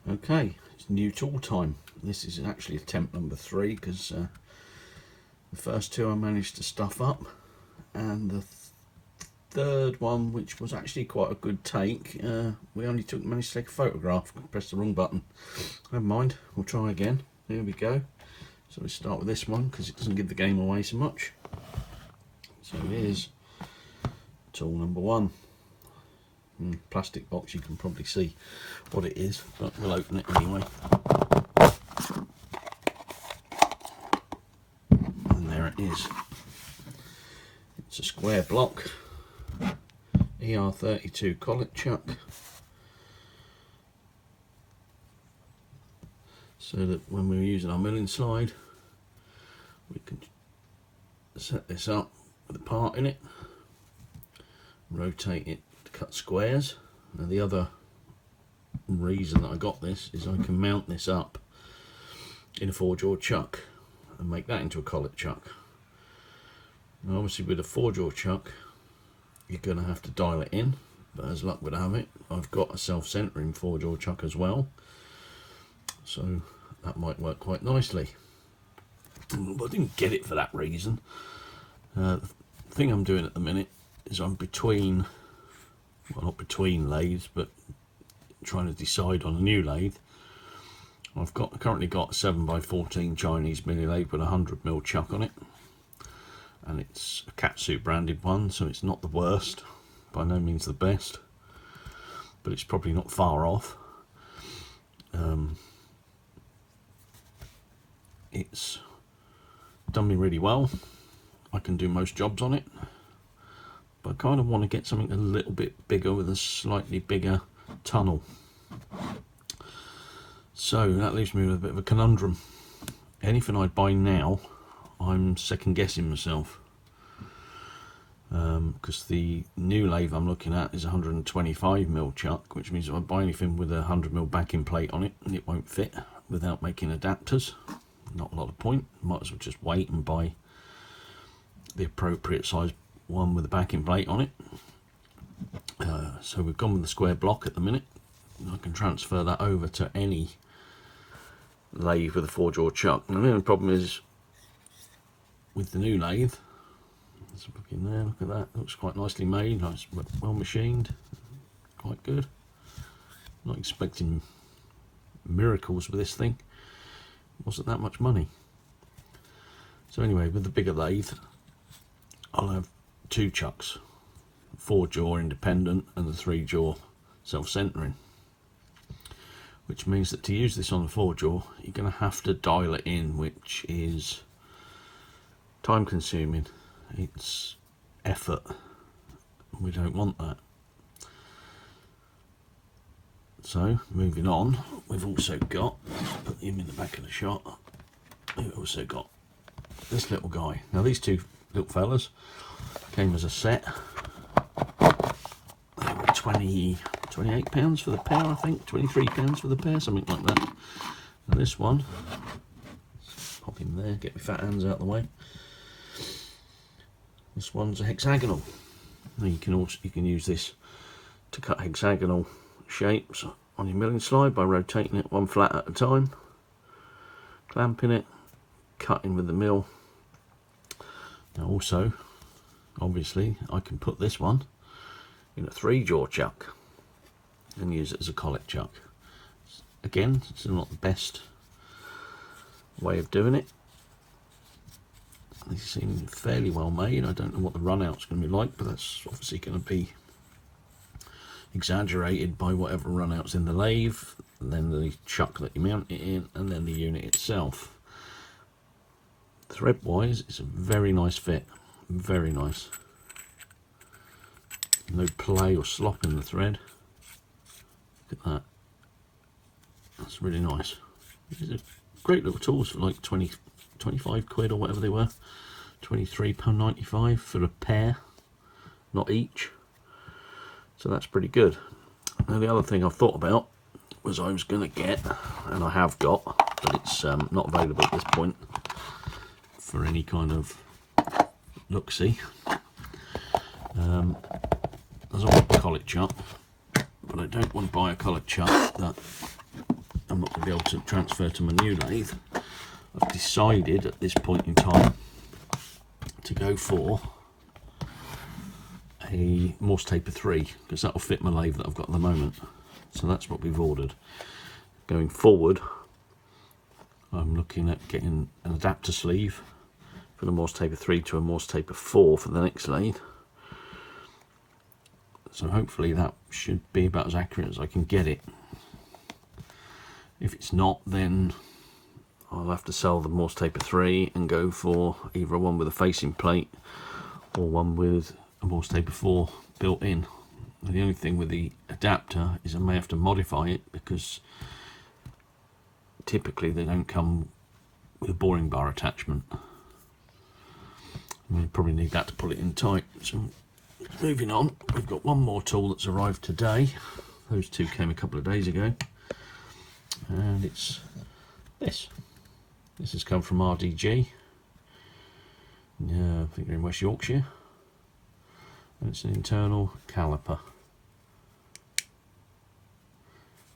Okay, it's new tool time. This is actually attempt number 3 because the first 2 I managed to stuff up, and the third one, which was actually quite a good take, we only managed to take a photograph. Pressed the wrong button. Never mind, we'll try again. Here we go. So we start with this one because it doesn't give the game away so much. So here's tool number 1. Plastic box, you can probably see what it is, but we'll open it anyway. And there it is. It's a square block ER32 collet chuck, so that when we're using our milling slide we can set this up with a part in it, rotate it to cut squares. Now the other reason that I got this is I can mount this up in a 4-jaw chuck and make that into a collet chuck. Now obviously with a 4-jaw chuck you're going to have to dial it in, but as luck would have it, I've got a self-centering 4-jaw chuck as well, so that might work quite nicely. But I didn't get it for that reason. The thing I'm doing at the minute is I'm between, well, not between lathes, but trying to decide on a new lathe. I've currently got a 7x14 Chinese mini lathe with a 100mm chuck on it, and it's a Katsu branded one, so it's not the worst, by no means the best, but it's probably not far off. It's done me really well. I can do most jobs on it, but I kind of want to get something a little bit bigger with a slightly bigger tunnel. So that leaves me with a bit of a conundrum. Anything I buy now, I'm second guessing myself, because the new lathe I'm looking at is a 125mm chuck, which means if I buy anything with a 100mm backing plate on it, it won't fit without making adapters. Not a lot of point. Might as well just wait and buy the appropriate size one with a backing plate on it. So we've gone with the square block at the minute. I can transfer that over to any lathe with a 4-jaw chuck. And the only problem is with the new lathe, let's look in there, look at that, it looks quite nicely made, nice, well machined, quite good. Not expecting miracles with this thing. It wasn't that much money. So anyway, with the bigger lathe I'll have 2 chucks, 4-jaw independent and the 3-jaw self-centering, which means that to use this on the 4-jaw you're going to have to dial it in, which is time consuming, it's effort, we don't want that. So moving on, we've also got, put him in the back of the shot, we've also got this little guy. Now these 2 little fellas came as a set. They were £28 for the pair, I think, £23 for the pair, something like that. Now this one, pop him there, get my fat hands out of the way. This one's a hexagonal. Now you can use this to cut hexagonal shapes on your milling slide by rotating it one flat at a time, clamping it, cutting with the mill. Now also, obviously, I can put this one in a 3-jaw chuck and use it as a collet chuck. Again, it's not the best way of doing it. They seem fairly well made. I don't know what the run out's going to be like, but that's obviously going to be exaggerated by whatever run out's in the lathe, and then the chuck that you mount it in, and then the unit itself. Thread wise, it's a very nice fit, very nice. No play or slop in the thread. Look at that, that's really nice. These are great little tools for like 25 quid or whatever they were, £23.95 for a pair, not each. So that's pretty good. Now the other thing I thought about was I was going to get, and I have got, but it's not available at this point for any kind of look-see. There's a collet chuck, but I don't want to buy a collet chuck that I'm not going to be able to transfer to my new lathe. I've decided at this point in time to go for a Morse Taper 3 because that will fit my lathe that I've got at the moment. So that's what we've ordered. Going forward, I'm looking at getting an adapter sleeve for the Morse Taper 3 to a Morse Taper 4 for the next lathe. So hopefully that should be about as accurate as I can get it. If it's not, then I'll have to sell the Morse Taper 3 and go for either one with a facing plate or one with a Morse Taper 4 built in. The only thing with the adapter is I may have to modify it because typically they don't come with a boring bar attachment. We probably need that to pull it in tight. So moving on, we've got one more tool that's arrived today. Those two came a couple of days ago. And it's this. This has come from RDG. I think they're in West Yorkshire. And it's an internal caliper.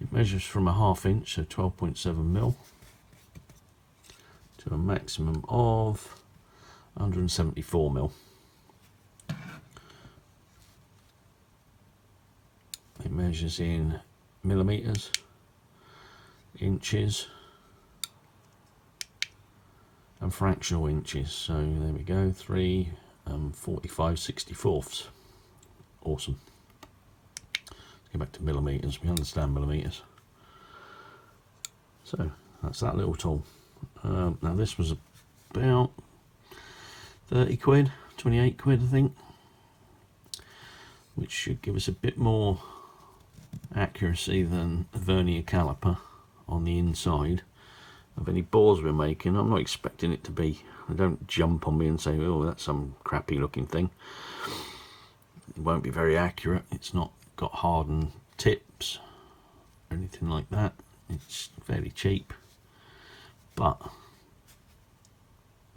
It measures from a 1/2 inch, so 12.7mm, to a maximum of 174mm. It measures in millimeters, inches and fractional inches. So there we go, 3 45/64. Awesome. Let's go back to millimeters. We understand millimeters. So that's that little tool. Now this was about 30 quid, 28 quid I think, which should give us a bit more accuracy than a vernier caliper on the inside of any bores we're making. I'm not expecting it to be, don't jump on me and say, oh, that's some crappy looking thing. It won't be very accurate. It's not got hardened tips or anything like that. It's fairly cheap, but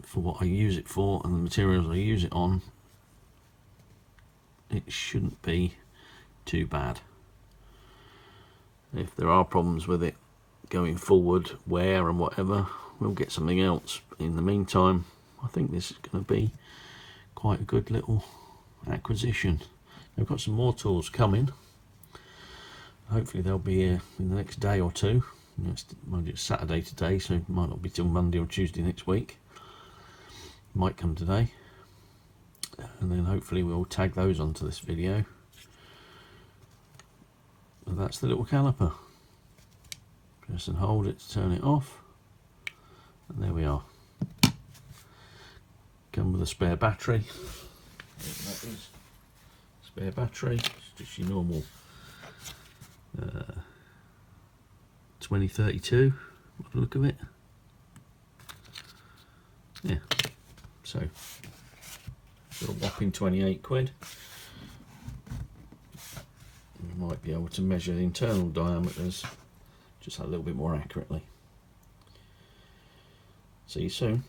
for what I use it for and the materials I use it on, it shouldn't be too bad. If there are problems with it going forward, wear and whatever, we'll get something else. In the meantime, I think this is going to be quite a good little acquisition. I've got some more tools coming. Hopefully they'll be here in the next day or two. It's Saturday today, so it might not be till Monday or Tuesday next week. Might come today, and then hopefully we'll tag those onto this video. And that's the little caliper. Press and hold it to turn it off, and there we are. Come with a spare battery. That is spare battery. It's just your normal 2032 by the look of it. Yeah, so a whopping 28 quid. We might be able to measure the internal diameters just a little bit more accurately. See you soon.